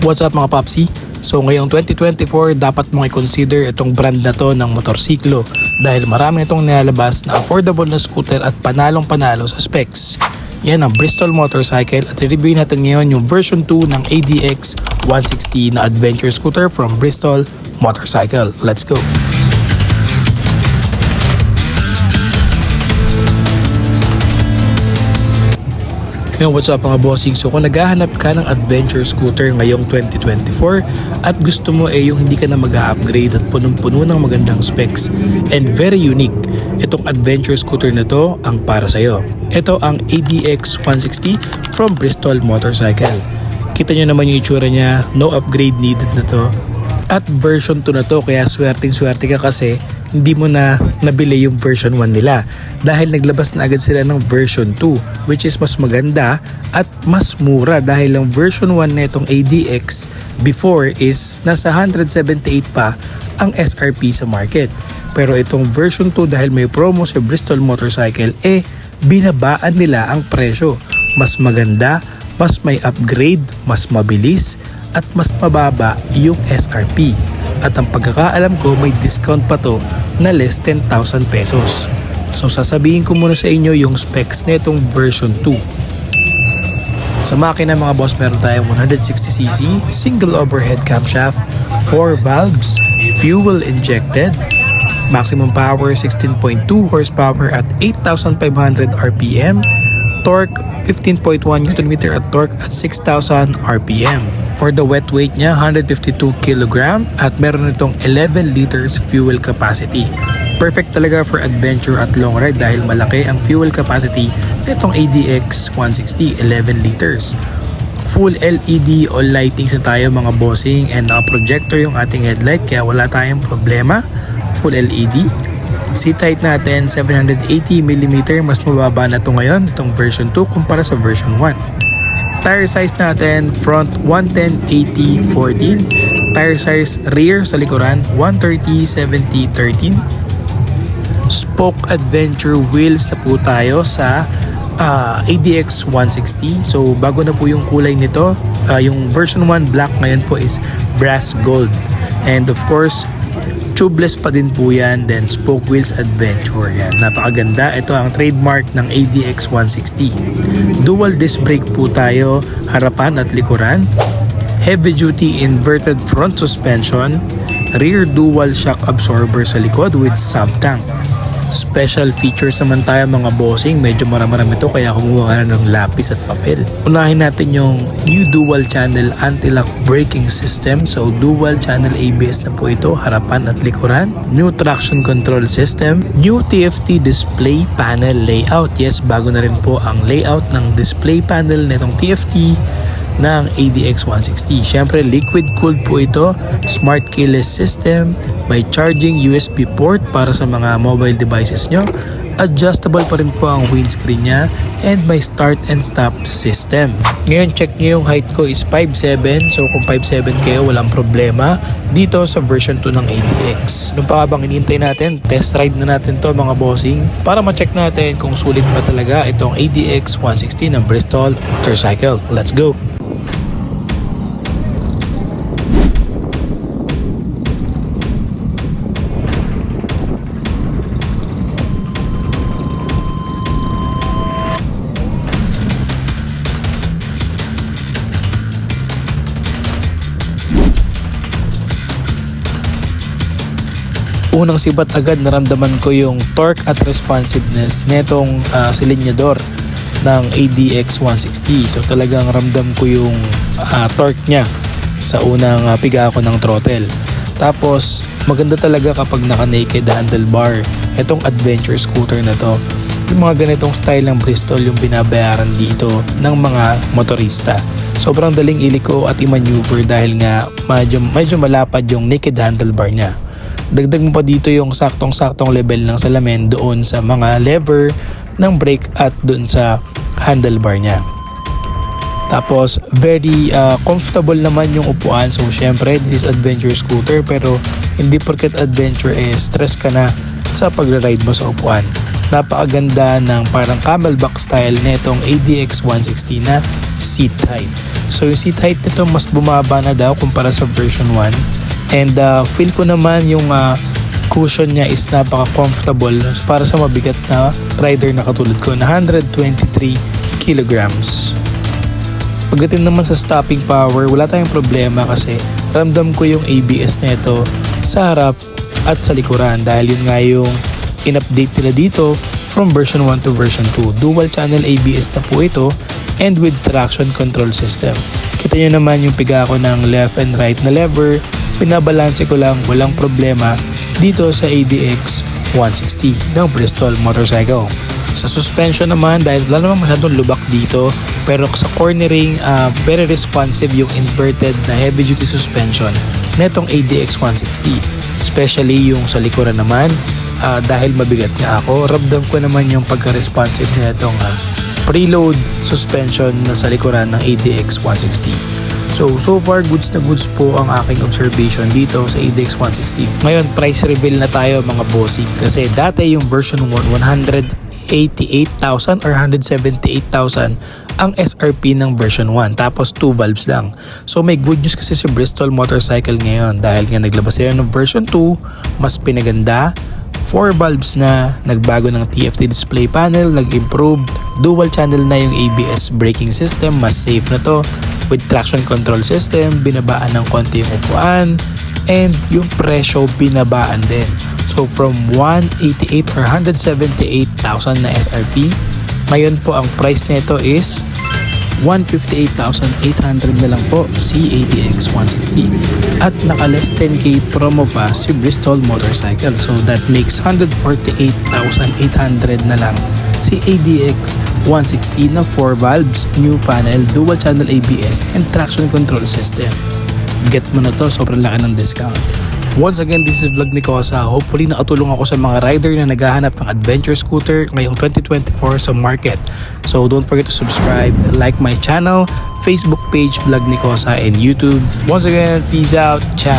What's up mga Popsi? So ngayong 2024 dapat mong i-consider itong brand na to ng motorsiklo dahil marami itong nilalabas na affordable na scooter at panalong panalo sa specs. Yan ang Bristol Motorcycle at i-review natin ngayon yung version 2 ng ADX 160 na adventure scooter from Bristol Motorcycle. Let's go! Ngayon, what's up mga bossing? So kung naghahanap ka ng adventure scooter ngayong 2024 at gusto mo yung hindi ka na mag-upgrade at punong-puno ng magandang specs and very unique, itong adventure scooter na to ang para sa'yo. Ito ang ADX 160 from Bristol Motorcycle. Kita nyo naman yung itsura niya, no upgrade needed na to. At version 2 na to, kaya swerteng-swerte ka kasi hindi mo na nabili yung version 1 nila dahil naglabas na agad sila ng version 2 which is mas maganda at mas mura dahil ang version 1 na itong ADX before is nasa 178 pa ang SRP sa market. Pero itong version 2 dahil may promo sa Bristol Motorcycle binabaan nila ang presyo. Mas maganda, mas may upgrade, mas mabilis at mas mababa yung SRP. At ang pagkakaalam ko may discount pa to na less 10,000 pesos. So sasabihin ko muna sa inyo yung specs nitong version 2. Sa makina mga boss meron tayong 160cc, single overhead camshaft, 4 valves, fuel injected, maximum power 16.2 horsepower at 8,500 RPM, torque 15.1 Nm at torque at 6,000 RPM. For the wet weight niya, 152 kg at meron itong 11 liters fuel capacity. Perfect talaga for adventure at long ride dahil malaki ang fuel capacity nitong ADX 160, 11 liters. Full LED all lightings na tayo mga bossing and naka-projector yung ating headlight kaya wala tayong problema. Full LED. Seat height natin 780mm, mas mababa na ito ngayon itong version 2 kumpara sa version 1. Tire size natin front 110/80/14, tire size rear sa likuran 130/70/13. Spoke adventure wheels na po tayo sa ADX 160. So bago na po yung kulay nito, yung version 1 black, ngayon po is brass gold. And of course tubeless pa din po yan, then spoke wheels adventure yan. Napakaganda, ito ang trademark ng ADX 160. Dual disc brake po tayo, harapan at likuran. Heavy duty inverted front suspension, rear dual shock absorber sa likod with sub tank. Special features naman tayo mga bossing, medyo marami ito kaya kumuha ka na ng lapis at papel. Unahin natin yung new dual channel anti-lock braking system. So dual channel ABS na po ito, harapan at likuran. New traction control system, new TFT display panel layout. Yes, bago na rin po ang layout ng display panel nitong TFT ng ADX 160. Syempre liquid cooled po ito, smart keyless system, may charging USB port para sa mga mobile devices nyo, adjustable pa rin po ang windscreen nya, and may start and stop system. Ngayon check nyo yung height ko is 5'7", so kung 5'7 kayo walang problema dito sa version 2 ng ADX. Nung pa bang hinihintay natin, test ride na natin to mga bossing para ma-check natin kung sulit pa talaga itong ADX 160 ng Bristol Motorcycle. Let's go! Unang sibat agad naramdaman ko yung torque at responsiveness netong silinyador ng ADX 160. So talagang ramdam ko yung torque niya sa unang piga ko ng throttle. Tapos maganda talaga kapag naka-naked handlebar. Itong adventure scooter na to, yung mga ganitong style ng Bristol yung binabayaran dito ng mga motorista. Sobrang daling iliko at i-maneuver dahil nga medyo malapad yung naked handlebar niya. Dagdag mo pa dito yung saktong-saktong level ng salamin doon sa mga lever ng brake at doon sa handlebar niya. Tapos very comfortable naman yung upuan. So syempre this is adventure scooter pero hindi porket adventure stress ka na sa pagra-ride mo sa upuan. Napakaganda ng parang camelback style na itong ADX 160 na seat height. So yung seat height nito mas bumaba na daw kumpara sa version 1. And feel ko naman yung cushion niya is napaka-comfortable para sa mabigat na rider na katulad ko na 123 kilograms. Pagdating naman sa stopping power, wala tayong problema kasi ramdam ko yung ABS nito sa harap at sa likuran dahil yun nga yung in-update nila dito from version 1 to version 2. Dual channel ABS na po ito and with traction control system. Kita nyo naman yung piga ko ng left and right na lever, pinabalanse ko lang, walang problema dito sa ADX 160 ng Bristol Motorcycle. Sa suspension naman, dahil wala naman masyadong lubak dito, pero sa cornering, very responsive yung inverted na heavy duty suspension netong ADX 160. Especially yung sa likuran naman, dahil mabigat nga ako, ramdam ko naman yung pagka-responsive netong preload suspension na sa likuran ng ADX 160. So far goods na goods po ang aking observation dito sa ADX 160. Ngayon, price reveal na tayo mga bossing kasi dati yung version 1, 188,000 or 178,000 ang SRP ng version 1 tapos 2 valves lang. So may good news kasi si Bristol Motorcycle ngayon dahil nga naglabas sila ng version 2, mas pinaganda, 4 valves na, nagbago ng TFT display panel, nag-improve, dual channel na yung ABS braking system, mas safe na to with traction control system, binabaan ng konti yung upuan, and yung presyo binabaan din. So from 188 or 178,000 na SRP, ngayon po ang price nito is 158,800 na lang po si ADX 160 at naka less 10k promo pa si Bristol Motorcycle, so that makes 148,800 na lang si ADX 160 na 4 valves, new panel, dual channel ABS and traction control system. Get mo na to, sobrang laki ng discount. Once again, this is Vlog ni Kosa. Hopefully nakatulong ako sa mga rider na naghahanap ng adventure scooter ngayong 2024 sa market. So don't forget to subscribe, like my channel, Facebook page Vlog ni Kosa and YouTube. Once again, peace out, ciao!